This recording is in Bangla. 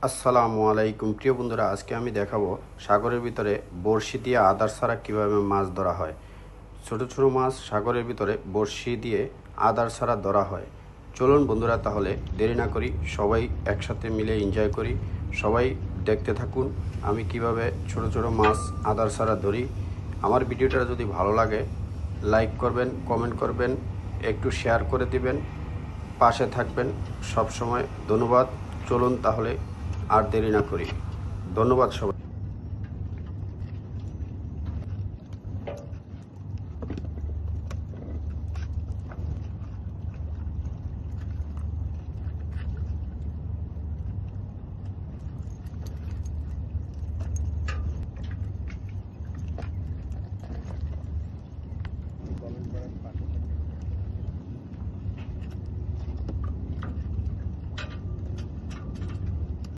আসসালামু আলাইকুম প্রিয় বন্ধুরা, আজকে আমি দেখাবো সাগরের ভিতরে বড়শি দিয়ে আদার ছাড়া কীভাবে মাছ ধরা হয়। ছোট ছোট মাছ সাগরের ভিতরে বড়শি দিয়ে আদার ছাড়া ধরা হয়। চলুন বন্ধুরা, তাহলে দেরি না করি, সবাই একসাথে মিলে এনজয় করি। সবাই দেখতে থাকুন আমি কিভাবে ছোট ছোট মাছ আদার ছাড়া ধরি। আমার ভিডিওটা যদি ভালো লাগে লাইক করবেন, কমেন্ট করবেন, একটু শেয়ার করে দিবেন, পাশে থাকবেন সব সময়। ধন্যবাদ। চলুন তাহলে আর দেরি না করি। ধন্যবাদ সবাই।